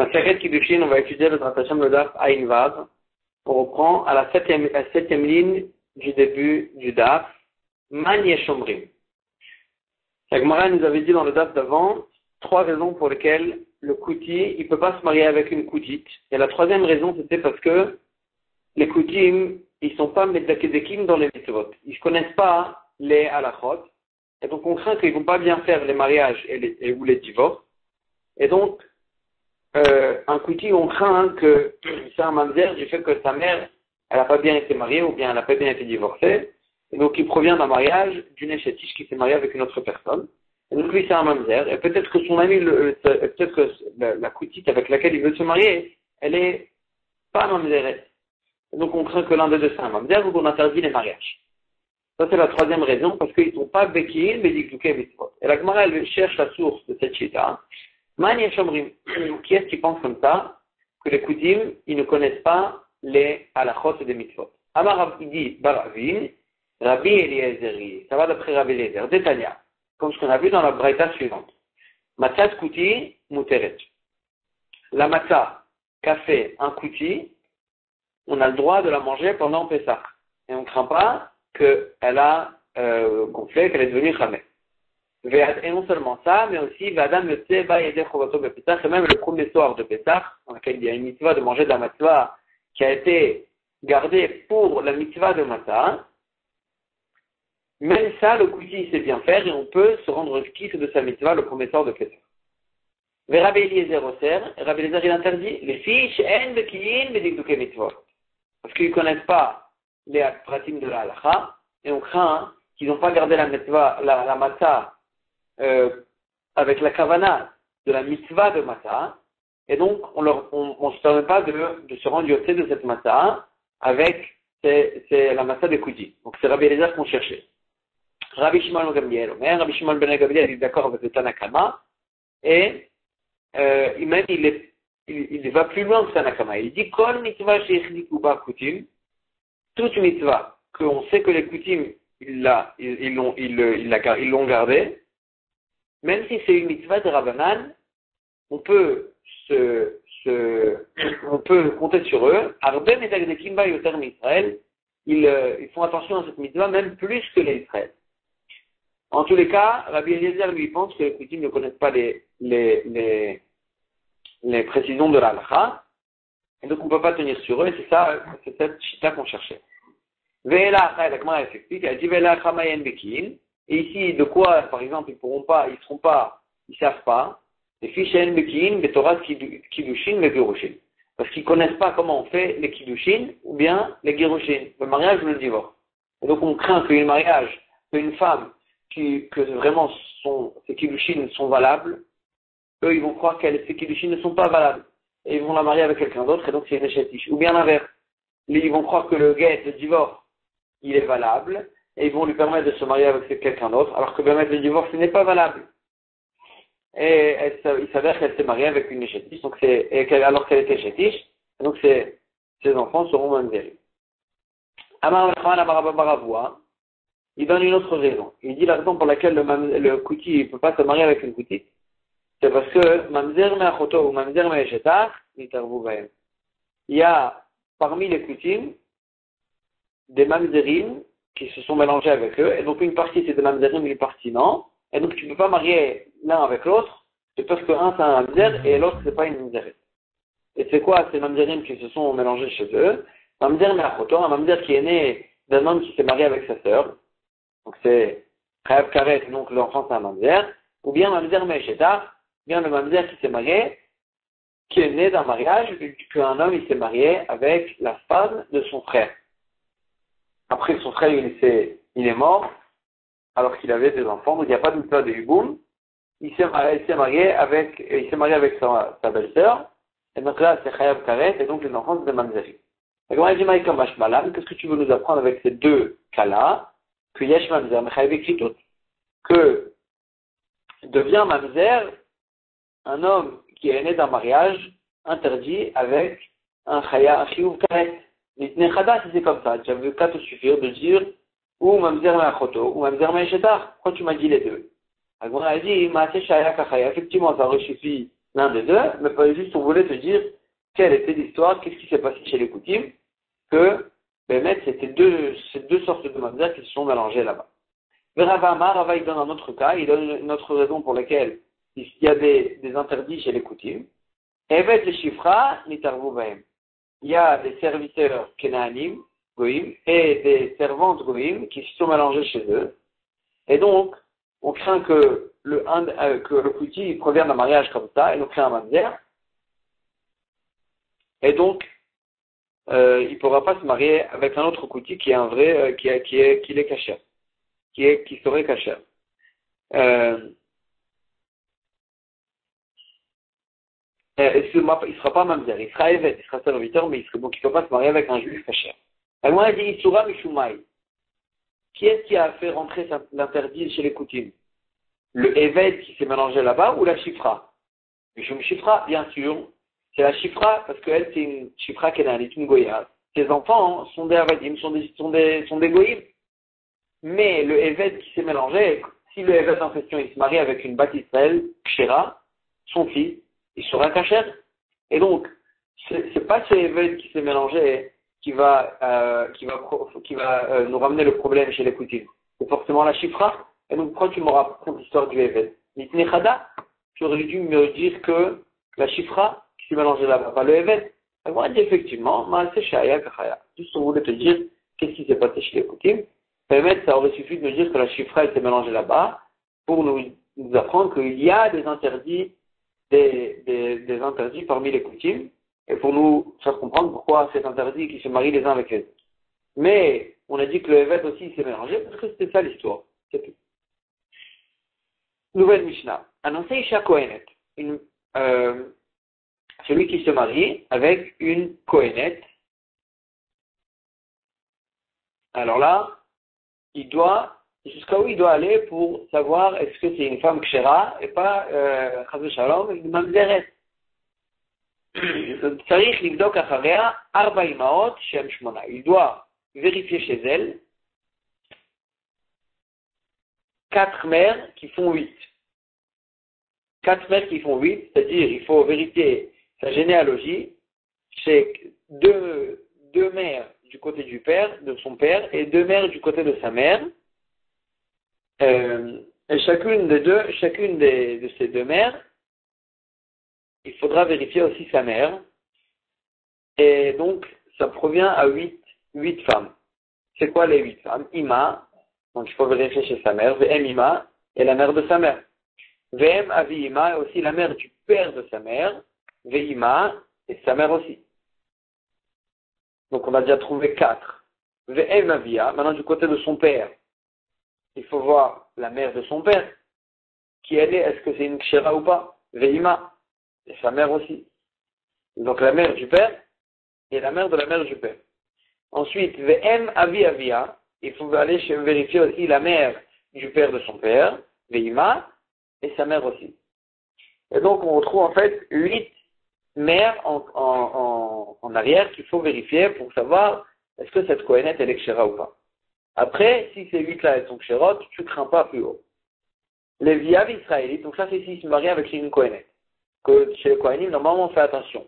Maseret Kiddushin, on va étudier le Hashem le Daf Ayin Vav. On reprend à la septième ligne du début du Daf. Man Yeshomrim. La Gemara nous avait dit dans le Daf d'avant 3 raisons pour lesquelles le Kouti, il peut pas se marier avec une Koutite. Et la 3e raison, c'était parce que les Koutim, ils sont pas Meddakedekim dans les mitzvot. Ils connaissent pas les halachot. Et donc on craint qu'ils vont pas bien faire les mariages ou les divorces. Et donc, un Kouti, on craint que c'est un mamzer du fait que sa mère, elle n'a pas bien été mariée ou bien elle n'a pas bien été divorcée. Et donc il provient d'un mariage d'une échetiche qui s'est mariée avec une autre personne. Et donc lui c'est un mamzer. Et peut-être que son ami, peut-être que la Koutite avec laquelle il veut se marier, elle est pas mamzeret. Et donc on craint que l'un des deux c'est un mamzer ou qu'on interdit les mariages. Ça c'est la 3e raison, parce qu'ils ne sont pas Bekin, mais Dikdouké Mitzvot. Et la Gemara, elle cherche la source de cette chita. Man Yeshomrim. Qui est-ce qui pense comme ça? Que les Koutim, ils ne connaissent pas les halachot des mitzvot. Amar il dit Baravin, Rabbi Eliezeri. Ça va d'après Rabbi Eliezer. Détania. Comme ce qu'on a vu dans la braïta suivante. Matzat Kouti, Muteret. La matzah qu'a fait un Kouti, on a le droit de la manger pendant Pessah. Et on ne craint pas qu'elle a gonflé, qu'elle est devenue Khameh. Et non seulement ça, mais aussi Vadam le Tseba Yedeh Chovato Bepessah, et même le premier soir de Pessah, dans lequel il y a une mitzvah de manger de la matzah qui a été gardée pour la mitzvah de matzah. Même ça, le Kouti sait bien faire et on peut se rendre quitte de sa mitzvah le premier soir de Pessah. Mais Rabbi Eliezer Oser, Rabbi Eliezer il interdit les fiches en bekiyin bedikduke mitzvot. Parce qu'ils ne connaissent pas les pratim de la halacha, et on craint qu'ils n'ont pas gardé la mitzvah, la matzah, avec la kavana de la mitzvah de matzah, et donc on ne se permet pas de se rendre yotzé de cette matzah avec la matzah des Kouti. Donc c'est Rabbi Eliezer qu'on cherchait. Rabbi Shimon ben Gamliel, Rabbi Shimon ben Gamliel est d'accord avec le Tanakama, et même il va plus loin que Tanakama. Il dit Kol mitzvah she'echliku ba Koutim, toute mitzvah qu'on sait que les Koutim ils l'ont gardé, même si c'est une mitzvah de Rabbanan, on peut compter sur eux. Arbe medagdekim ba yoter mi'Israël, ils font attention à cette mitzvah même plus que les Israël. En tous les cas, Rabbi Eliezer lui pense que les Koutim ne connaissent pas les précisions de la halakha, et donc on ne peut pas tenir sur eux, et c'est cette chita qu'on cherchait. Ve'ela la Gemara explique, elle dit Ve'ela chamayen bekin. Et ici, de quoi, par exemple, ils savent pas, les fichen bekin, betorat kiddushin, le gerushin. Parce qu'ils connaissent pas comment on fait les kiddushin, ou bien les gerushin, le mariage ou le divorce. Et donc on craint qu'un mariage, qu'une femme, que vraiment ces kiddushin sont valables, eux ils vont croire que ces kiddushin ne sont pas valables. Et ils vont la marier avec quelqu'un d'autre, et donc c'est une échetiche. Ou bien l'inverse. Ils vont croire que le divorce, il est valable, et ils vont lui permettre de se marier avec quelqu'un d'autre, alors que permettre le divorce, ce n'est pas valable. Et il s'avère qu'elle s'est mariée avec une échetiche, alors qu'elle était échetiche, donc ses enfants seront mamzerim. Amar Baravua, il donne une autre raison. Il dit la raison pour laquelle le Kouti ne peut pas se marier avec une Koutite, c'est parce que mamzer me'achoto ou mamzer me'eshetach, nitarvu bahem. Il y a parmi les Koutim des mamzerim qui se sont mélangés avec eux, et donc une partie c'est des mamzerim, une partie non, et donc tu ne peux pas marier l'un avec l'autre, c'est parce que un c'est un mamzer et l'autre c'est pas une mamzerim. Et c'est quoi ces mamzerim qui se sont mélangés chez eux? Mamzer me'achoto, un mamzer qui est né d'un homme qui s'est marié avec sa sœur, donc c'est Chayav Karet, donc l'enfant c'est un mamzer, ou bien mamzer me'eshetach, bien le mamzer qui s'est marié, qui est né d'un mariage, qu'un homme il s'est marié avec la femme de son frère. Après son frère il est mort, alors qu'il avait des enfants, donc il n'y a pas de mitzvah de Yuboum. Il s'est marié avec sa belle-sœur, et donc là c'est Chayav Karet, et donc les enfants c'est des mamzerim. Qu'est-ce que tu veux nous apprendre avec ces deux cas-là? Que Yesh Mamzer, que devient mamzer un homme qui est né d'un mariage interdit avec un chiyuv karet. L'itne chada, c'est comme ça. Tu n'avais qu'à te suffire de dire ou mamzer me'achoto ou mamzer me'eshetach. Pourquoi tu m'as dit les deux? Alors on a dit, effectivement, ça aurait suffi l'un des deux, mais pas juste on voulait te dire quelle était l'histoire, qu'est-ce qui s'est passé chez les Koutim, que, c'était ces deux sortes de mamzer qui se sont mélangées là-bas. Rava Amar, Rava il donne un autre cas, il donne une autre raison pour laquelle il y a des interdits chez les Koutim. Evet le Shifra, Nitarvu Bahem. Il y a des serviteurs Kenaanim, Goïm, et des servantes Goïm qui se sont mélangées chez eux. Et donc, on craint que le Kouti provienne d'un mariage comme ça, et on crée un mamzer. Et donc, il ne pourra pas se marier avec un autre Kouti qui est un vrai, qui est caché, qui serait caché. Il ne sera pas mamzer, il sera évêque, il sera serviteur, mais il ne peut pas se marier avec un juif caché. Alors moi, il dit Isura Mishumai. Qui est-ce qui a fait rentrer l'interdit chez les Koutim? Le évêque qui s'est mélangé là-bas ou la Shifra? Mishum Shifra, bien sûr. C'est la Shifra parce qu'elle, c'est une Shifra Kenanite, une Goya. Ses enfants sont des Avadim, sont des Goïm. Mais le évêque qui s'est mélangé, si le évêque en question il se marie avec une Bat Israël, Kshera, son fils, il sera caché. Et donc, c'est pas ce évêque qui s'est mélangé qui va nous ramener le problème chez les Koutim. C'est forcément la Shifra. Et donc, pourquoi tu m'auras raconté l'histoire du évêque? Nitnechada, tu aurais dû me dire que la Shifra qui s'est mélangée là-bas, pas le évêque. Et moi, je dis effectivement, c'est Shaya Kachaya. Juste on voulait te dire qu'est-ce qui s'est passé chez les Koutim. Permettre, ça aurait suffi de nous dire que la Shifra elle s'est mélangée là-bas pour nous apprendre qu'il y a des interdits, des interdits parmi les Koutim, et pour nous faire comprendre pourquoi c'est interdit qu'ils se marient les uns avec les autres. Mais on a dit que le évêque aussi s'est mélangé parce que c'était ça l'histoire. C'est tout. Nouvelle Mishnah. Annoncé Isha Kohenet. Celui qui se marie avec une Kohenet. Alors là, jusqu'à où il doit aller pour savoir est-ce que c'est une femme kshera et pas, chas v'shalom, une mamzeret. Il doit vérifier chez elle 4 mères qui font 8. 4 mères qui font 8, c'est-à-dire il faut vérifier sa généalogie chez deux mères du côté du père, de son père, et 2 mères du côté de sa mère. Et chacune de ces 2 mères, il faudra vérifier aussi sa mère. Et donc, ça provient à 8 femmes. C'est quoi les 8 femmes? Ima, donc il faut vérifier chez sa mère. V'em Ima, et la mère de sa mère. V'em Avi Ima, et aussi la mère du père de sa mère. V'ima, et sa mère aussi. Donc on a déjà trouvé 4. V'em Avia, maintenant du côté de son père, il faut voir la mère de son père. Qui elle est? Est-ce que c'est une kshera ou pas? V'ima. Et sa mère aussi. Donc la mère du père et la mère de la mère du père. Ensuite, V'em Avi Avia, il faut aller vérifier aussi la mère du père de son père, Ve'ima, et sa mère aussi. Et donc on retrouve en fait 8 mères en arrière qu'il faut vérifier pour savoir est-ce que cette Kohenet elle est kshera ou pas. Après, si ces 8 là elles sont ksherot, tu crains pas plus haut. Les viav israélites, donc ça c'est s'ils se marient avec une Kohenet. Que chez les Kohanim, normalement, on fait attention.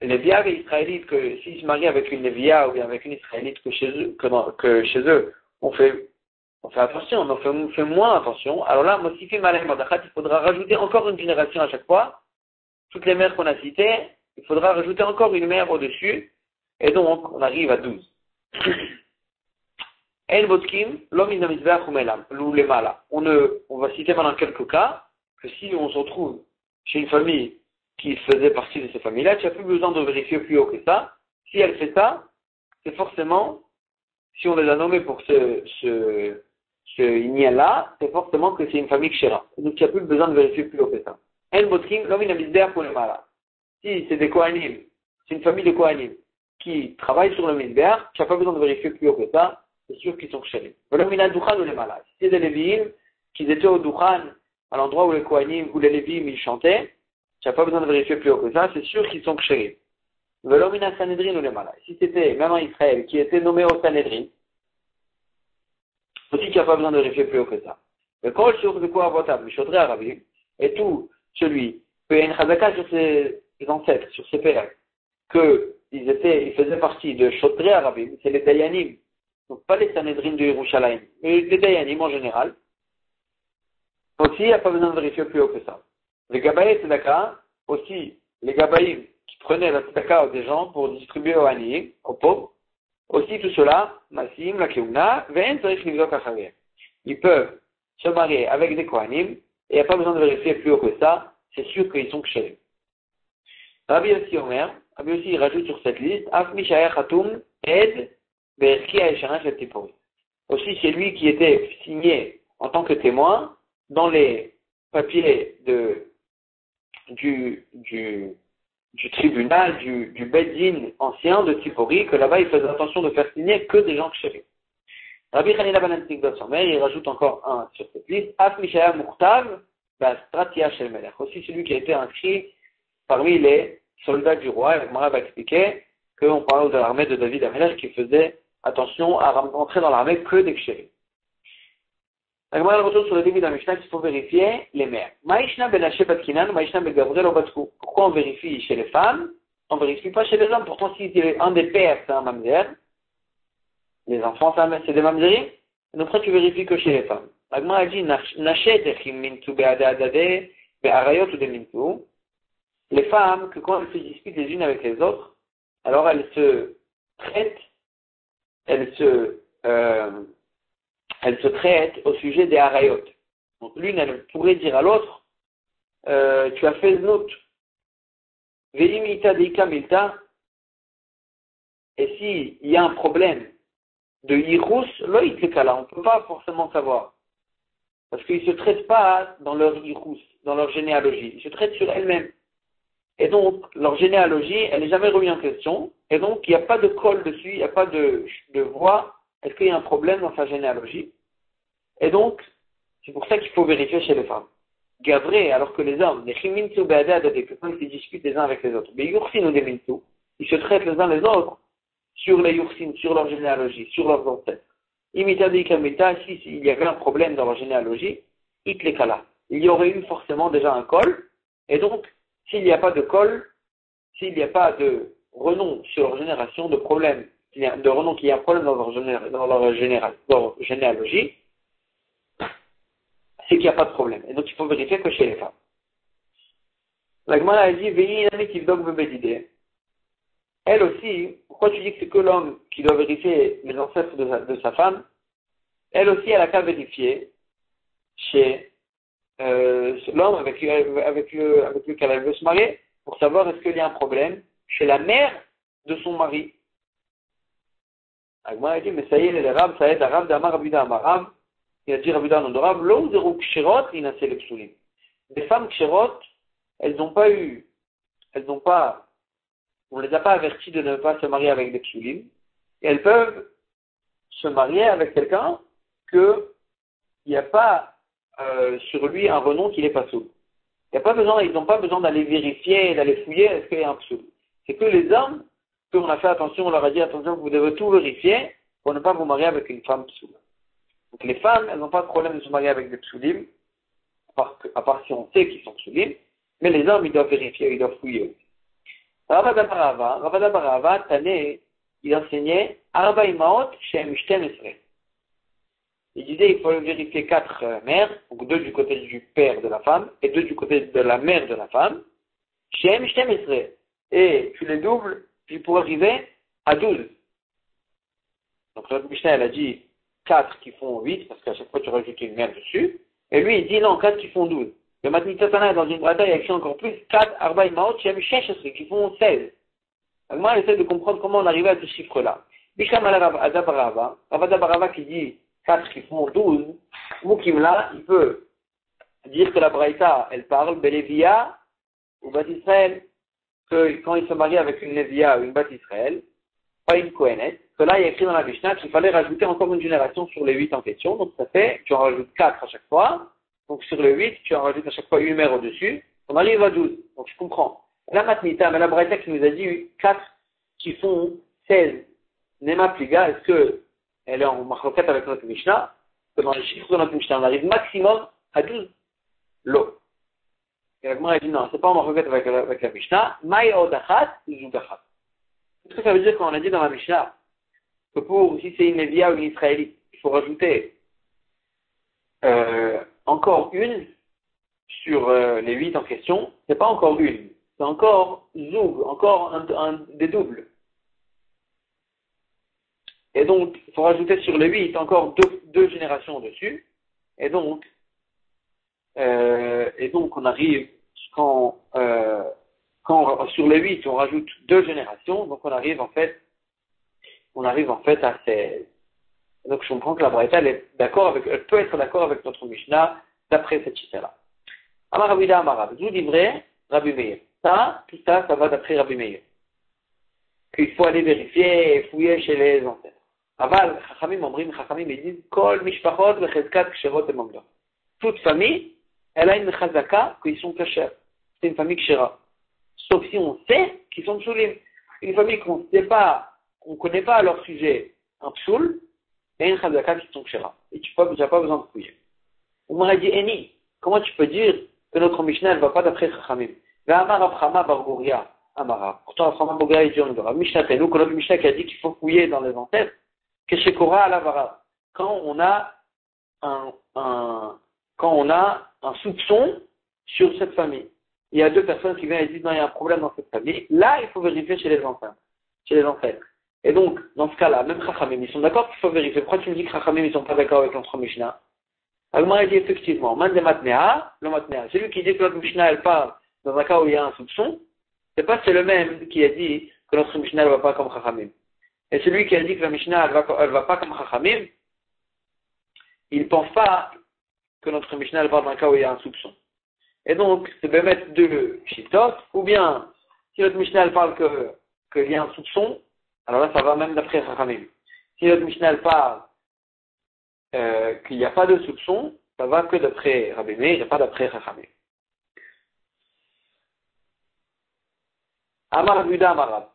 Les Viav et Israélites, que s'ils se marient avec une Lévia ou bien avec une Israélite que chez eux, on fait attention, on fait moins attention. Alors là, Mosifi Malay Mordachat, il faudra rajouter encore une génération à chaque fois. Toutes les mères qu'on a citées, il faudra rajouter encore une mère au-dessus. Et donc, on arrive à 12. El Botkim, l'homme in Mizbeach ou Melam, ou les Mala. On va citer maintenant quelques cas, que si on se retrouve chez une famille qui faisait partie de ces familles-là, tu n'as plus besoin de vérifier plus haut que ça. Si elle fait ça, c'est forcément, si on les a nommés pour ce Inyan-là, c'est forcément que c'est une famille kshera. Donc tu n'as plus besoin de vérifier plus haut que ça. El Botkim, l'homme in Mizbeach ou les Mala. Si c'est des Kohanim, c'est une famille de Kohanim qui travaille sur le Mizbeach, tu n'as pas besoin de vérifier plus haut que ça, c'est sûr qu'ils sont ksheri. L'homme in Dukhan ou les Mala. Si c'est des Lévi'im, qui étaient au Dukhan, à l'endroit où les Kohanim ou les Lévi'im ils chantaient, tu n'as pas besoin de vérifier plus haut que ça, c'est sûr qu'ils sont ksheri. Velomina Sanhedrin ou les Malais. Si c'était, même en Israël, qui était nommé au Sanhedrin, aussi tu n'as pas besoin de vérifier plus haut que ça. Le kol sur de quoi votab, mishodrei arabim, et tout celui qu'il y a une chazaka sur ses ancêtres, sur ses pères, ils faisaient partie de Shotrei Arabim, c'est les Dayanim, donc pas les Sanhedrin de Yerushalayim, mais les Dayanim en général. Aussi, il n'y a pas besoin de vérifier plus haut que ça. Les Gabaïs Tzedaka, aussi, les Gabaïm qui prenaient la Tzedaka des gens pour distribuer aux Aniyim, aux pauvres, aussi tout cela, Masim, la Keuna, Ve'en Tzarich Livdok Achareh. Ils peuvent se marier avec des Kohanim, et il n'y a pas besoin de vérifier plus haut que ça, c'est sûr qu'ils sont kshérés. Rabbi Yossi Omer, Rabbi Yossi rajoute sur cette liste, Af Mishaya Khatoum, Ed, Be'erki Ha'eshana Shel Tipori. Aussi, c'est lui qui était signé en tant que témoin dans les papiers du tribunal, du Beddin ancien de Tipori, que là-bas il faisait attention de faire signer que des gens kshérés. Rabbi Hanina ben Antikdot Somer, il rajoute encore un sur cette liste, Af Mishaya Mukhtav, Stratia Shel Melech. Aussi celui qui a été inscrit parmi les soldats du roi, et Gemara va expliquer qu'on parle de l'armée de David Amelech qui faisait attention à rentrer dans l'armée que des kshérés. La Gemara retourne sur le début de la Mishnah qu'il faut vérifier les mères. Maïshna ben Ashe bat Kinan, Maïshna ben Gabriel au Batkou. Pourquoi on vérifie chez les femmes? On ne vérifie pas chez les hommes. Pourtant, si un des pères c'est un mamzer, les enfants c'est des mamzerim, donc après tu vérifies que chez les femmes. La Gemara dit Nashet echim mintu be'adadade be'arayot ou de mintu. Les femmes, que quand elles se disputent les unes avec les autres, alors elles se traitent, elles se traitent au sujet des harayot. Donc l'une, elle pourrait dire à l'autre, tu as fait znout, ve'imita deika milta, et s'il y a un problème de hirous, loïtkala, on ne peut pas forcément savoir. Parce qu'ils ne se traitent pas dans leur hirous, dans leur généalogie, ils se traitent sur elles-mêmes. Et donc, leur généalogie, elle n'est jamais remise en question. Et donc, il n'y a pas de colle dessus, il n'y a pas de voix. Est-ce qu'il y a un problème dans sa généalogie? Et donc, c'est pour ça qu'il faut vérifier chez les femmes. Gavré, alors que les hommes, les chimintu be'adad, que quand ils se disputent les uns avec les autres, mais yursin ou des mintu, ils se traitent les uns les autres sur les yursin, sur leur généalogie, sur leurs ancêtres. Imita de ikamita, si il y avait un problème dans leur généalogie, itlekala. Il y aurait eu forcément déjà un col, et donc, s'il n'y a pas de col, s'il n'y a pas de renom sur leur génération, de problème, de renom qu'il y a un problème dans leur généalogie, c'est qu'il n'y a pas de problème. Et donc il faut vérifier que chez les femmes. La Gemara a dit, elle aussi, pourquoi tu dis que c'est que l'homme qui doit vérifier les ancêtres de sa femme? Elle aussi, elle a qu'à vérifier chez l'homme avec lequel elle veut se marier, pour savoir est-ce qu'il y a un problème chez la mère de son mari. Agma a dit, mais ça y est, les Rab, ça aide à Rab d'Amar Abuda Amarab, il a dit Abuda Nondorab, l'eau zéro kshirot, il n'a le psulim. Les femmes kshirot, on les a pas averties de ne pas se marier avec des psulim, et elles peuvent se marier avec quelqu'un qu'il n'y a pas sur lui un renom qui n'est pas sourd. Ils n'ont pas besoin d'aller vérifier, d'aller fouiller, est-ce qu'il y a un psoul. C'est que les hommes, qu'on a fait attention, on leur a dit attention, vous devez tout vérifier pour ne pas vous marier avec une femme psoul. Donc les femmes, elles n'ont pas de problème de se marier avec des psoulim, à part si on sait qu'ils sont psoulim, mais les hommes, ils doivent vérifier, ils doivent fouiller aussi. Ravada Barava, Tané, il enseignait Arba Imaot Shem Shtem Esrei. Il disait il faut vérifier 4 mères, donc 2 du côté du père de la femme et 2 du côté de la mère de la femme. Shem Shtem Esrei. Et tu les doubles, puis pour arriver à 12. Donc notre Mishnah, elle a dit 4 qui font 8, parce qu'à chaque fois tu rajoutes une mère dessus. Et lui, il dit non, 4 qui font 12. Le Matni Tatana, dans une bataille, il a écrit encore plus 4 Arba Imaot Shem Shesh Esrei, qui font 16. Donc moi, j'essaie de comprendre comment on arrivait à ce chiffre-là. Bisham Ravada Barava qui dit 4 qui font 12, Moukimla, il peut dire que la Braïta, elle parle Belévia ou Bat Israël, que quand il se marie avec une Lévia ou une Bat Israël, pas une Kohenet, que là il y a écrit dans la Mishnah qu'il fallait rajouter encore une génération sur les 8 en question, donc ça fait, tu en rajoutes 4 à chaque fois, donc sur le 8, tu en rajoutes à chaque fois une mère au-dessus, on arrive à 12, donc je comprends. La Matnita, mais la Braïta qui nous a dit 4 qui font 16, Nema Pliga, est-ce que elle est en marloquette avec notre Mishnah, que dans les chiffres de notre Mishnah, on arrive maximum à 12 lots. Et la Gemara a dit non, c'est pas en marquette avec la Mishnah. Maï odachat, zougachat. Qu'est-ce que ça veut dire quand on a dit dans la Mishnah que si c'est une Lévia ou une Israélite, il faut rajouter encore une sur les 8 en question, c'est pas encore une, c'est encore zoug, encore des doubles. Et donc, il faut rajouter sur les 8 encore deux générations dessus. Et donc, on arrive, quand sur les 8, on rajoute 2 générations, donc on arrive en fait à 16. Donc, je comprends que la Braïta, elle peut être d'accord avec notre Mishnah d'après cette chita-là. Amar Rabbi Amarav, vous livrez Rabbi Meir. Tout ça va d'après Rabbi Meir. Qu'il faut aller vérifier et fouiller chez les ancêtres. Aval, Chachamim, ils disent, Kol mishpachot vechezkat ksherot et mamdot. Toute famille, elle a une chazaka qu'ils sont kashers. C'est une famille kshera. Sauf si on sait qu'ils sont psoulim. Une famille qu'on ne connaît pas à leur sujet un psoul, et une chazaka qui sont kshera. Et tu n'as pas besoin de fouiller. On m'aurait dit, Eni, comment tu peux dire que notre Mishnah ne va pas d'après Chachamim? Ve'amar Abrahama bar Guria Amara. Pourtant, Abrahama bar Guria, il dit, on verra. Mishnah Tenu, que notre Mishnah qui a dit qu'il faut fouiller dans les ancêtres, que chez Korah à la Vara. Quand on a un soupçon sur cette famille. Il y a 2 personnes qui viennent et disent, non, il y a un problème dans cette famille. Là, il faut vérifier chez les ancêtres. Et donc, dans ce cas-là, même Chachamim, ils sont d'accord qu'il faut vérifier. Pourquoi tu me dis que Chachamim, ils sont pas d'accord avec notre Mishnah? Agmara dit effectivement, man de matnea, le matnea. Celui qui dit que notre Mishnah, elle parle dans un cas où il y a un soupçon, c'est le même qui a dit que notre Mishnah, elle va pas comme Chachamim. Et celui qui a dit que la Mishnah, elle va pas comme Chachamim, il pense pas que notre Mishnah, elle parle d'un cas où il y a un soupçon. Et donc, c'est de mettre 2 shitot, ou bien, si notre Mishnah, elle parle qu'il y a un soupçon, alors là, ça va même d'après Chachamim. Si notre Mishnah, elle parle qu'il n'y a pas de soupçon, ça va que d'après Rabbi Meir et pas d'après Chachamim. Amar Abuda Amarab.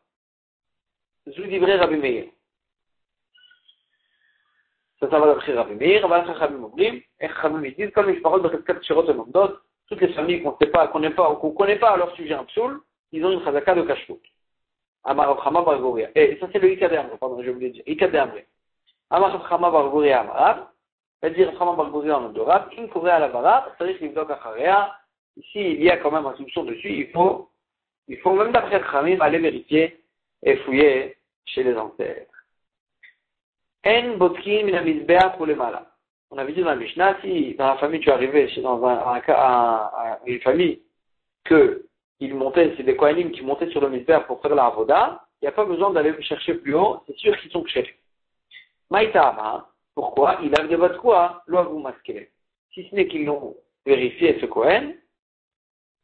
Zoudivre Rabbi Meir. Ça va d'après Rabbi Meir, Aval Chachamim Obrim, et Chachamim ils disent, comme les paroles de Cheskat Shirot et Mamdot, toutes les familles qu'on connaît pas à leur sujet un psoul, ils ont une chazaka de kashrut. Amar Abrahama bar Guria. Et ça c'est le Ika de Amre, pardon, j'ai oublié de dire. Ika de Amre. Amar Abrahama bar Guria Amarab. C'est-à-dire, Abrahama bar Guria en Odorab, in Korea à la Varab, c'est-à-dire qu'il doit Kacharea. Ici, il y a quand même un soupçon dessus, il faut même d'après Chachamim aller vérifier et fouiller chez les ancêtres. En botkin min hamizbeach ou le mala. On avait dit dans la Mishnah, si dans la famille tu es arrivé dans une famille c'est des Kohanim qui montaient sur le mizbeach pour faire la avoda, il n'y a pas besoin d'aller chercher plus haut, c'est sûr qu'ils sont ksheri. Maïtama, pourquoi? Il a de votre quoi? L'oivou masqué. Si ce n'est qu'ils l'ont vérifié ce Kohen,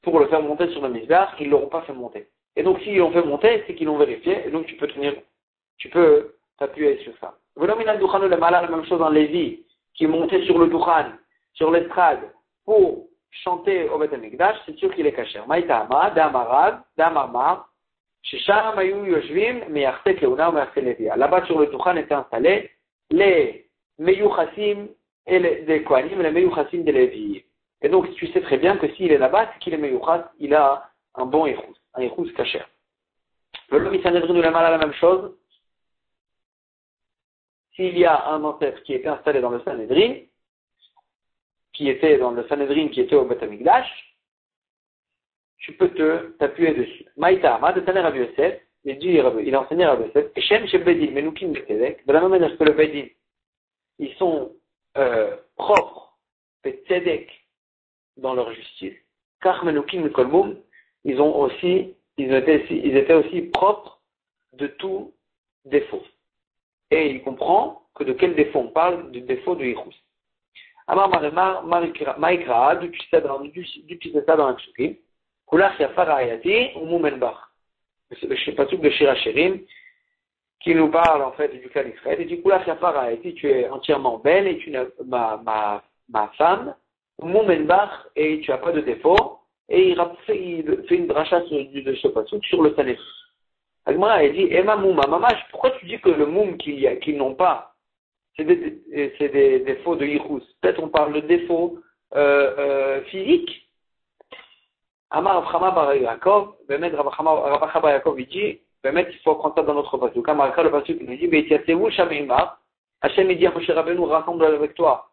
pour le faire monter sur le mizbeach, ils ne l'auront pas fait monter. Et donc s'ils l'ont fait monter, c'est qu'ils l'ont vérifié, et donc tu peux t'appuyer sur ça. Volomina Duchan le Mala, la même chose en Lévi, qui est monté sur le Duchan, sur l'estrade, pour chanter au Beth Amikdash, c'est sûr qu'il est kasher. Maïtama, Damamar, Shesham Ayu Yoshvim, Meyachtek Leuna, Meyachtek Levia. Là-bas sur le Duchan étaient installés les Meyuchassim et les Kohanim et les Meyuchassim des Lévi. Et donc tu sais très bien que s'il est là-bas, c'est qu'il est Meyuchas, il a un bon Echous, un Echous kasher. Volomina Sanhedrin le Mala, la même chose. S'il y a un ancêtre qui était installé dans le Sanhedrin, qui était au Beth Amikdash, tu peux t'appuyer dessus. Maïtama, de Taner Rabbi Yosef, il a enseigné Rabbi Yosef, et Shem Shel Bedin, Menukim Betzedek, de la même manière que le Bedin, ils sont propres, Betzedek, dans leur justice, car Menukim Kolmum, ils étaient aussi propres de tout défaut. Et il comprend que de quel défaut on parle, du défaut de Yichus. Amar Maïkra, du tu sais ça dans un psukim, Kulach Yafar Ayati, ou Moumenbach. C'est le pasuk de Shira Shirim, qui nous parle en fait du cas d'Israël. Il dit Kulach Yafar Ayati, tu es entièrement belle et tu es ma femme, ou Moumenbach, et tu n'as pas de défaut. Et il fait une dracha de ce pasuk sur le Sanhedrin. Agmara a dit, Emma Mouma, Mamash, pourquoi tu dis que le Moum qu'ils n'ont pas, c'est des défauts de Yichus? Peut-être on parle de défauts physiques. Amar Avrahama bar Yaakov, Bemet Rabachama bar Yaakov, il dit, Bemet, il faut prendre ça dans notre pasuk. Amarka, le pasuk, il nous dit, Beitiasevu Shamimar, Hachem, il dit à Moshe Rabbeinu, rassemble avec toi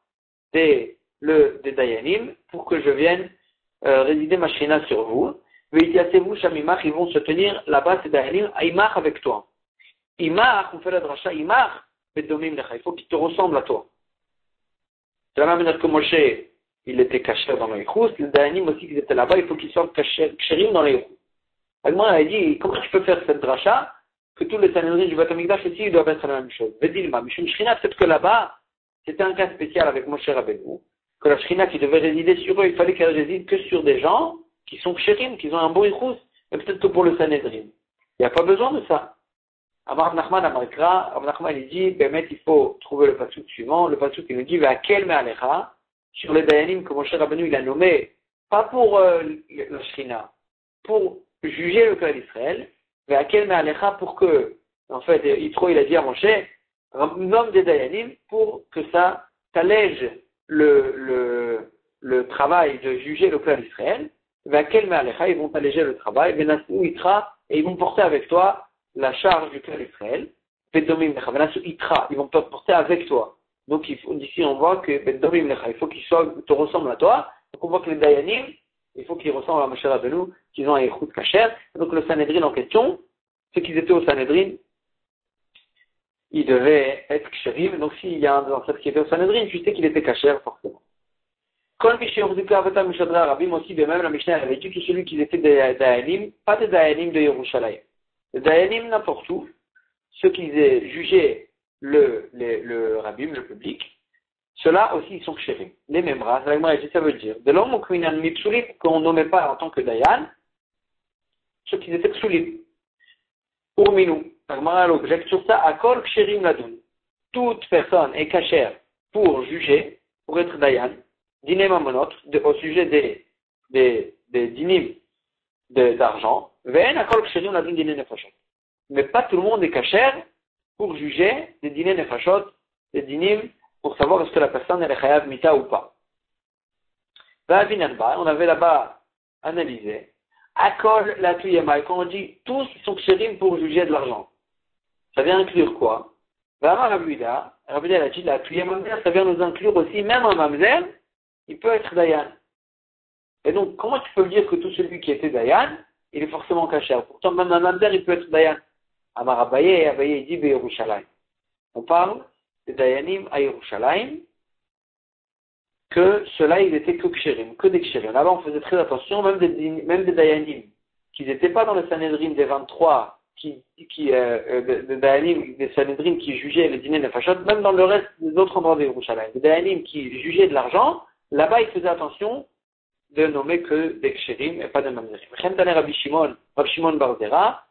des Dayanim, pour que je vienne résider ma shrina sur vous. Beitiasevu Shamimar, ils vont se tenir là-bas, ces Dayanim, Aimar avec toi. Imar, on fait la dracha, Imar, Bedomim Lecha, il faut qu'il te ressemble à toi. De la même manière que Moshe, il était caché dans les Yichus, les Dayanim aussi qui étaient là-bas, il faut qu'ils soient kshérim dans les Yichus. Agmara a dit, comment tu peux faire cette dracha, que tous les Sanhedrin du Beth Amikdash aussi, ils doivent être la même chose. Vedilma, Mishum Shrina, peut-être que là-bas, c'était un cas spécial avec Moshe Rabbeinu, que la Shrina qui devait résider sur eux, il fallait qu'elle réside que sur des gens qui sont kshérim, qui ont un bon Yichus, mais peut-être que pour le Sanhedrin. Il n'y a pas besoin de ça. Amar Nachman Amarkra, Amar Nachman il dit, il faut trouver le pasuk suivant, le pasuk il nous dit, Ve'akel me'alecha, sur les Dayanim que Moshe Rabbeinu il a nommé, pas pour la Shrina, pour juger le clan d'Israël, Ve'akel me'alecha pour que, en fait, Yitro il a dit à Moshe, nomme des Dayanim pour que ça t'allège le travail de juger le clan d'Israël, Ve'akel me'alecha, ils vont t'alléger le travail, Ve'nasu Yitra, et ils vont porter avec toi la charge du clan d'Israël, Ve'domim lecha, Ve'nasu Yitra, ils vont porter avec toi. Donc ici on voit que Bedomim Lecha, il faut qu'ils te ressemblent à toi. Donc on voit que les Dayanim, il faut qu'ils ressemblent à Moshe Rabbeinu, qu'ils ont un Yichud Kasher. Donc le Sanhedrin en question, ceux qui étaient au Sanhedrin, ils devaient être kshérim. Donc s'il y a un ancêtre qui était au Sanhedrin, tu sais qu'il était kasher forcément. Quand Rabim aussi, de même la Mishnah avait dit que celui qui était des Dayanim, pas des Dayanim de Yerushalayim. Les Dayanim n'importe où, ceux qui jugeaient le rabbin, le public, ceux-là aussi ils sont kshérim. Les mêmes races, ça veut dire, de l'homme qu'on nommait pas en tant que Dayan, ceux qui étaient psulim. Pour Minou, l'Agmara l'objecte sur ça, akol kshérim ladun. Toute personne est kashère pour juger, pour être Dayan, dinim amonot, au sujet des dinim d'argent, ve'en akol kshérim ladun dinim nefashot. Mais pas tout le monde est kashère pour juger des dîners nefashot, des dinim, pour savoir est-ce que la personne est chayav mita ou pas. On avait là-bas analysé, akol la tuyama, quand on dit tous ils sont kshérim pour juger de l'argent. Ça vient inclure quoi? Rabida a dit la tuyama, ça vient nous inclure aussi, même un mamzer, il peut être dayan. Et donc, comment tu peux dire que tout celui qui était dayan, il est forcément kasher? Pourtant, même un mamzer, il peut être dayan. Amar Abaye, il dit Yerushalayim. On parle des Dayanim à Yerushalayim, que ceux-là, ils étaient que kshérim, que des kshérim. Là-bas, on faisait très attention, même des Dayanim, qui n'étaient pas dans le Sanhedrin des 23, des Dayanim, des Sanhedrin qui jugeaient les dîners nefashot, même dans le reste des autres endroits de Yerushalayim. Des Dayanim qui jugeaient de l'argent, là-bas, ils faisaient attention de nommer que des kshérim et pas de mamzerim. Chemtane Rabbi Shimon Bar Zera,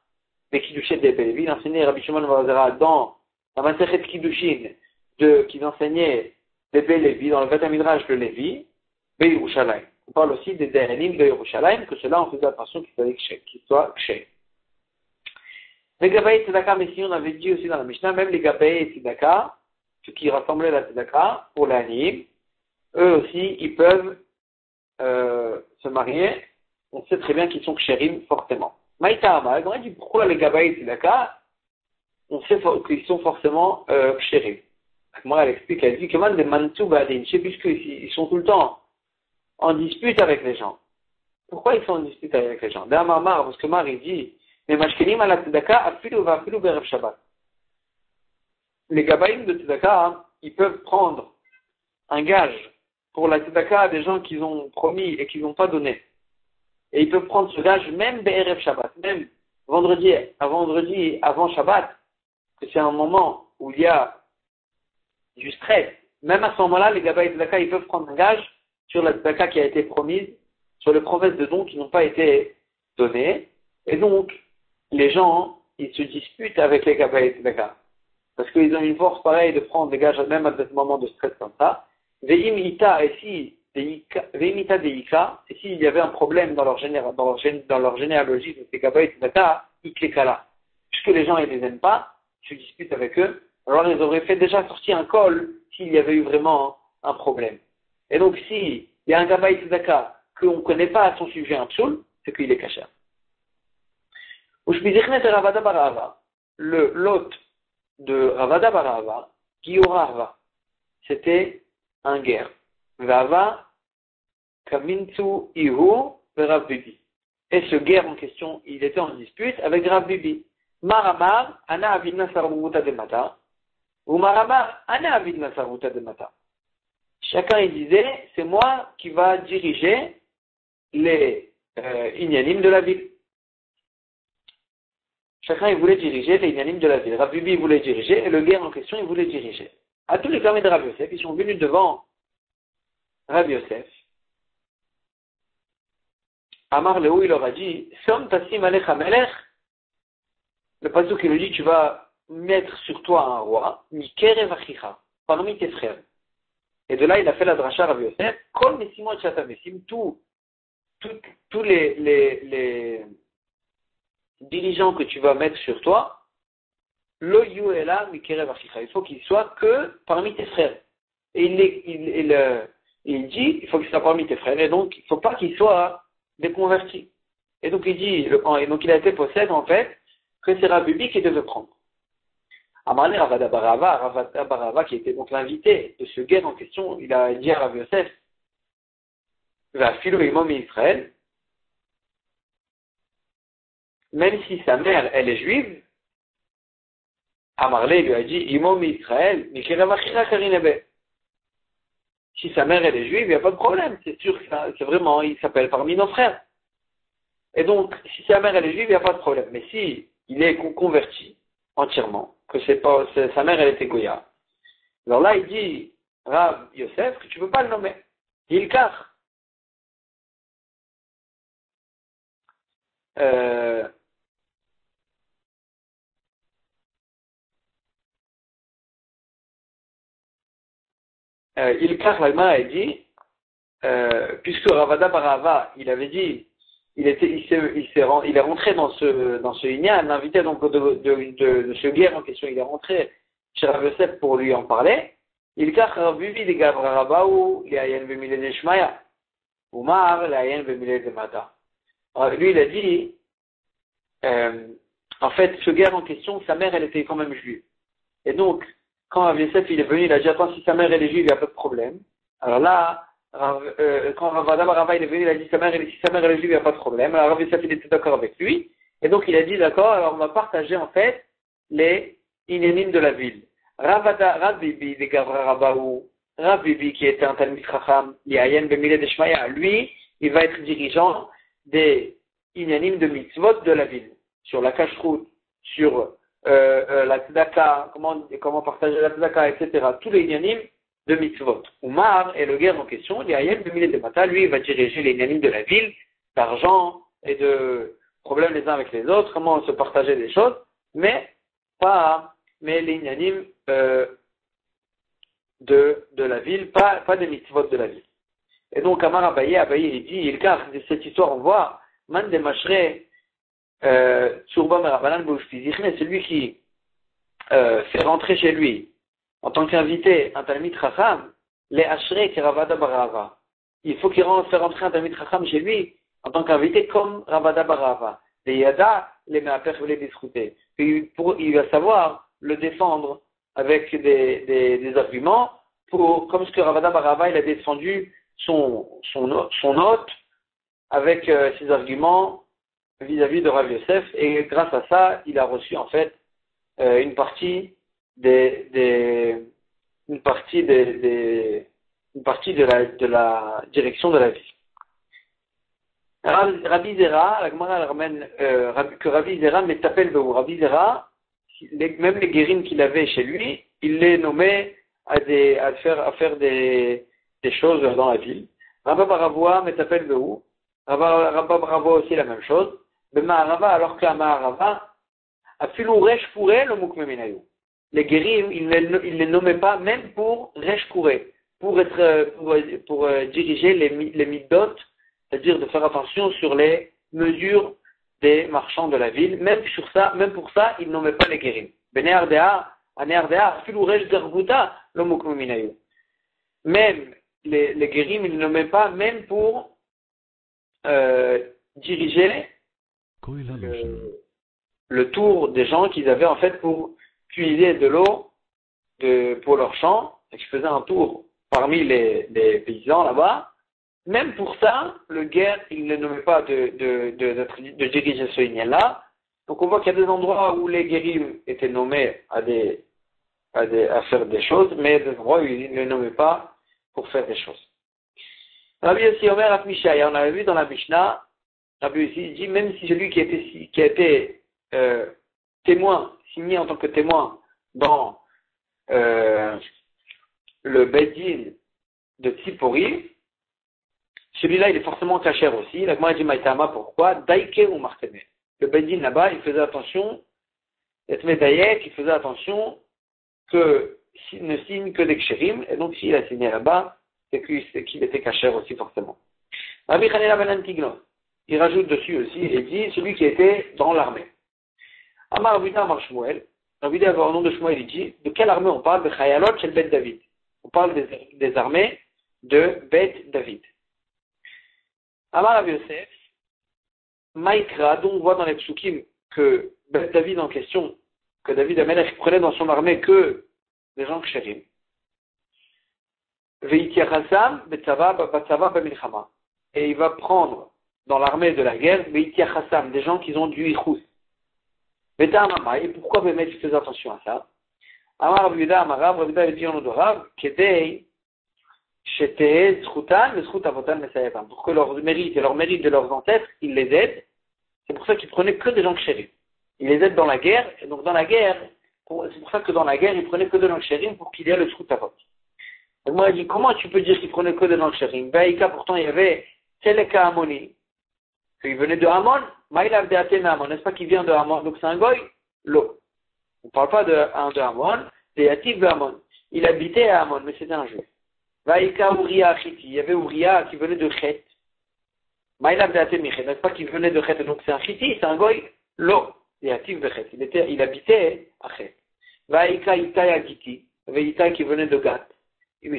des Kiddushin des Bélévi, il enseignait Rabbi Shimon Bar Zera dans la Masechet Kiddushin qu'ils enseignaient des Bélévi dans le Beth Midrash de Lévi, Yerushalayim. On parle aussi des Dayanim de Yerushalayim, que cela on faisait attention qu'ils soient kshay. Les Gabaï Tzedaka, mais si on avait dit aussi dans la Mishnah, même les Gabaï Tzedaka, ceux qui rassemblaient la Tzedaka pour l'Anim, eux aussi ils peuvent se marier. On sait très bien qu'ils sont kshérim fortement. Maïtama, on dit pourquoi les Gabaï Tzedaka, on sait qu'ils sont forcément kshérim. Moi, elle explique, elle dit que man des mantou badin, puisqu'ils sont tout le temps en dispute avec les gens. Pourquoi ils sont en dispute avec les gens? D'un Mar, parce que Mar il dit, mais mashkenim ala tzedaka afilu vafilu berev Shabbat. Les Gabaïm de tzedaka, ils peuvent prendre un gage pour la tzedaka à des gens qu'ils ont promis et qu'ils n'ont pas donné. Et ils peuvent prendre ce gage même berev Shabbat, même vendredi avant Shabbat, que c'est un moment où il y a du stress. Même à ce moment-là, les Gabaï tzedaka, ils peuvent prendre un gage sur la tzedaka qui a été promise, sur les promesses de dons qui n'ont pas été données. Et donc, les gens, ils se disputent avec les Gabaï tzedaka. Parce qu'ils ont une force pareille de prendre des gages même à ce moment de stress comme ça. Ve'imita, et s'il y avait un problème dans leur généalogie de ces Gabaï tzedaka, iklekala. Puisque les gens, ils les aiment pas, se disputent avec eux, alors ils auraient fait déjà sortir un col s'il y avait eu vraiment un problème. Et donc, s'il y a un Gabaï tzedaka qu'on ne connaît pas à son sujet un psoul, c'est qu'il est kasher. Ushbizichnet et Ravada Barava, le lot de Ravada Barava, Giorava, c'était un guerre. Vava, Kamintu, Ihu, Rav Bibi. Et ce guerre en question, il était en dispute avec Rav Bibi. Maramar, Ana Avidna Sarvuta de Mata, ou Maramar, Ana Avidna Sarvuta de Mata. Chacun il disait, c'est moi qui va diriger les Inyanim de la ville. Chacun il voulait diriger les Inyanim de la ville. Rav Bibi voulait diriger et le guerre en question il voulait diriger. À tous les clamés de Rav Yosef, ils sont venus devant Rav Yosef. Amar Léo, il leur a dit, Som Tassim Alech Amelech. Le pasuk qui lui dit, tu vas mettre sur toi un roi, Mikerev Achicha, parmi tes frères. Et de là, il a fait la dracha Rav Yosef, Kol Messimot Shatamesim, tous les dirigeants que tu vas mettre sur toi, Lo Yuela Mikerev Achicha. Il faut qu'il soit que parmi tes frères. Et il dit, il faut qu'il soit parmi tes frères, et donc il ne faut pas qu'il soit des convertis. Et donc il dit, et donc il a été possède en fait, que c'est Rav Bibi qui devait prendre. Amarné Ravada Barava, qui était donc l'invité de ce guerre en question, il a dit à Rav Yosef, va philo imam Israël, même si sa mère, elle est juive, Amarlé lui a dit, imam Israël, si sa mère, elle est juive, il n'y a pas de problème, c'est sûr que c'est vraiment, il s'appelle parmi nos frères. Et donc, si sa mère, elle est juive, il n'y a pas de problème. Mais si il est converti entièrement, que sa mère, elle était Goya, alors là, il dit, Rav Yosef, que tu ne peux pas le nommer. Il cache. L'Agmara a dit, puisque Ravada Barava, il avait dit, il est rentré dans ce Inyan, invité donc de ce guerre en question, il est rentré chez Rav Yosef pour lui en parler. Il kach Rav Bibi de Gavrarabaou, l'Ayen Bemile de Shmaya, Umar, l'Ayen Bemile de Mata. Lui, il a dit, en fait, ce guerre en question, sa mère, elle était quand même juive. Et donc, quand Rav Yosef il est venu, il a dit, attends, si sa mère elle est juive, il n'y a pas de problème. Alors là, quand Ravada Barava il est venu, il a dit, si sa mère elle est juive, il n'y a pas de problème. Alors Rav Yosef il était d'accord avec lui. Et donc il a dit, d'accord, alors on va partager en fait les inénimes de la ville. Rav Bibi de Gavrarabaou, Rav Bibi qui était un Talmid Chacham, Yayen Bemile de Shmaya, lui, il va être dirigeant des inénimes de mitzvot de la ville. Sur la cache-route, sur la tzedaka, comment partager la tzedaka, etc. Tous les inyanim de mitzvot. Oumar est le guerre en question, Yael de Milé de Mata, lui, il va diriger les inyanim de la ville, d'argent et de problèmes les uns avec les autres, comment se partager des choses, mais les inyanim de la ville, pas des mitzvot de la ville. Et donc, Amar Abaye, il dit, il garde de cette histoire, on voit, Man de Mashre, Tsurba Merabanan Bouchtizichne, celui qui fait rentrer chez lui, en tant qu'invité, un Talmid Chacham, les Ashrei qui Ravada Barava. Il faut qu'il fait rentrer un Talmid Chacham chez lui, en tant qu'invité, comme Ravada Barava. Les Yada, les Meaper, les discuter. Il va savoir le défendre avec des arguments, comme ce que Ravada Barava, il a défendu son hôte, avec ses arguments, vis-à-vis de Rav Yosef, et grâce à ça, il a reçu en fait une partie de la direction de la vie. Rabbi Zera, la Gemara ramène que Rabbi Zera m'appelle Beou. Rabbi Zera, même les guérines qu'il avait chez lui, il les nommait à faire des choses dans la ville. Rabba Baravoa m'appelle Beou. Rabba Baravoa aussi la même chose. Le Maharava, alors que la Maharava a filou Resh Kouré le Moukmeminayu. Les guérim, il ne les nommait pas même pour Resh Kouré, pour diriger les midot, c'est-à-dire de faire attention sur les mesures des marchands de la ville. Même pour ça, il ne nommait pas les guérim. Bene Ardea, filou Resh Garbuta le Moukmeminayu. Même les guérim, il ne nommait pas même pour dirigeaient le tour des gens qu'ils avaient en fait pour puiser de l'eau pour leur champ, et qui faisaient un tour parmi les paysans là-bas. Même pour ça, le guerre, il ne nommait pas de diriger ce Inyan-là. Donc on voit qu'il y a des endroits où les guérim étaient nommés à faire des choses, mais des endroits où ils ne les nommaient pas pour faire des choses. Rabbi aussi Omer Atmishaya, on avait vu dans la Mishnah, Rabbi aussi dit, même si celui qui a été témoin, signé en tant que témoin dans le Beddin de Tzipori, celui-là, il est forcément cachère aussi. La Gemara dit Maïtama, pourquoi? Daike ou Martene. Le Beddin là-bas, il faisait attention, Etmedayek, il faisait attention que s'il ne signe que des kshérim, et donc s'il a signé là-bas, c'est qu'il était cachère aussi forcément. Rabbi Chanina ben Antignos, il rajoute dessus aussi et dit celui qui était dans l'armée. Amar Rabida Amar Shmuel, Rabida au nom de Shmuel, il dit de quelle armée on parle? De Chayalot Shel Bet David. On parle des armées de Bet David. Amar Rabbi Yosef, Maïkra, dont on voit dans les psukim que Bet David en question, que David Amelech prenait dans son armée que des gens kshérim. Veitiachasam betzava b'milchama. Et il va prendre dans l'armée de la guerre Veitiachasam, des gens qui ont du ichus. Vetamama, et pourquoi Bémet faisait attention à ça? Amar Rabbi Yehuda Amar Rav, Rabbi Yehuda dit en nom de Rav, Kedei Sheteh Zchutan Zchut Avotan Mesayevam. Pour que leur mérite et leur mérite de leurs ancêtres, ils les aident. C'est pour ça qu'ils prenaient que des gens kshérim. Ils les aident dans la guerre, et donc dans la guerre, c'est pour ça que dans la guerre, ils prenaient que des gens kshérim pour qu'il y ait le Zchut Avot. Donc moi, je dis, comment tu peux dire qu'ils prenaient que des gens kshérim? Baïka, pourtant, il y avait Seleka Amoni, qu'il venait de Hamon, Maïlav de Athéna Hamon, n'est-ce pas qu'il vient de Hamon? Donc c'est un goy, l'eau. On ne parle pas de Hamon, c'est Yatif de Hamon. Il habitait à Hamon, mais c'était un juif. Vaïka Uriah Achiti, il y avait Uriah qui venait de Chet. Maïlav de Athémichet, n'est-ce pas qu'il venait de Chet? Donc c'est un Chiti, c'est un goy, l'eau. Yatif de Chet. Il habitait à Chet. Vaïka Itaï Agiti, il y avait Itaï qui venait de Gat. Si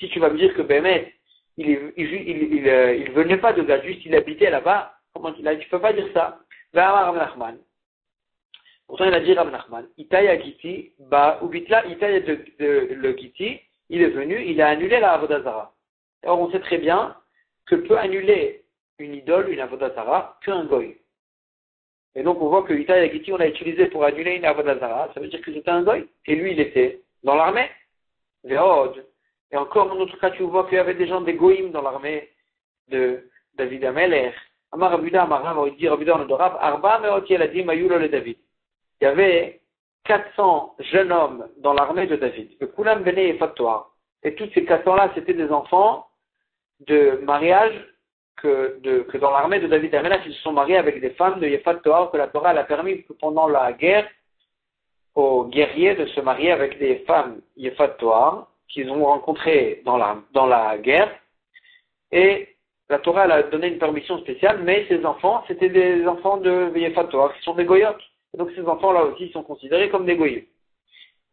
tu vas me dire que Bémet, il venait pas de Gad, juste il habitait là-bas, comment tu ne peux pas dire ça. Pourtant il a dit Rav Nachman, Itaïa Giti, Ubitla, Itaïa de le Giti, il est venu, il a annulé la Avodazara. Or on sait très bien que peut annuler une idole, une Avodazara, qu'un goy. Et donc on voit que Itaïa Giti, on l'a utilisé pour annuler une Avodazara, ça veut dire que c'était un goy, et lui il était dans l'armée. Et encore en autre cas, tu vois qu'il y avait des gens des goïms dans l'armée de David Amelech. Amar Rabuda, Amar il dit Rabuda en Rav, Arba Meot Yeladim Ayulo le David. Il y avait 400 jeunes hommes dans l'armée de David. Le Kulam Bene Yefatoar. Et tous ces 400-là, c'était des enfants de mariage que dans l'armée de David Amelech, ils se sont mariés avec des femmes de Yefatoar, que la Torah a permis que pendant la guerre, aux guerriers de se marier avec des femmes Yefatoar qu'ils ont rencontrées dans la guerre. Et la Torah elle a donné une permission spéciale, mais ces enfants, c'était des enfants de Yefatoar, qui sont des goyotes. Et donc ces enfants-là aussi sont considérés comme des goyim.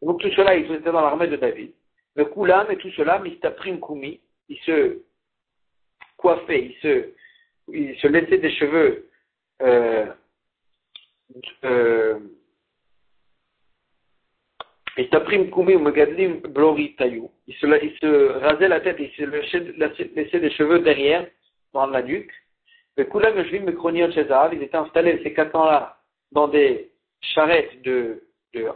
Donc tout cela, ils étaient dans l'armée de David. Le Koulam et tout cela, Mistaprim Koumi, ils se coiffaient, ils se laissaient des cheveux Mistaprim Koumi ou Megadlim Blori Tayou. Ils se rasaient la tête, ils se laissaient des cheveux derrière, dans la nuque. Le Koulam et Jvim Mekroniot Chezav, ils étaient installés ces 4 ans-là dans des charrettes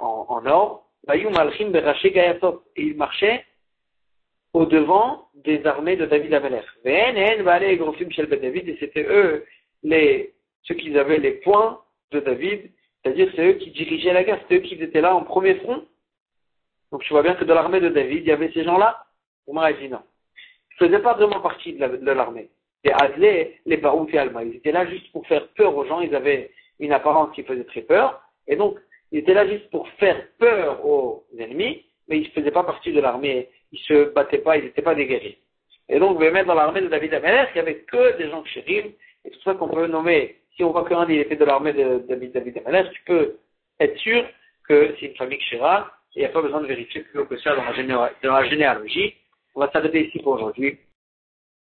en or. Bayou Malchim Beraché Gayasot. Et ils marchaient au devant des armées de David Amelech. Et c'était eux ceux qui avaient les poings de David, c'est-à-dire c'est eux qui dirigeaient la guerre, c'est eux qui étaient là en premier front. Donc tu vois bien que dans l'armée de David, il y avait ces gens-là. Omar dit non. Ils ne faisaient pas vraiment partie de l'armée. Et Adlé, les Barouf et Alma, ils étaient là juste pour faire peur aux gens, ils avaient une apparence qui faisait très peur, et donc ils étaient là juste pour faire peur aux ennemis, mais ils ne faisaient pas partie de l'armée, ils ne se battaient pas, ils n'étaient pas des guerriers. Et donc, vous pouvez mettre dans l'armée de David Amelech, il n'y avait que des gens kshérim, et c'est pour ça qu'on peut nommer, si on voit qu'un il était de l'armée de David Amelech, tu peux être sûr que c'est une famille kshira, et il n'y a pas besoin de vérifier plus haut que ça dans la généalogie. On va s'arrêter ici pour aujourd'hui.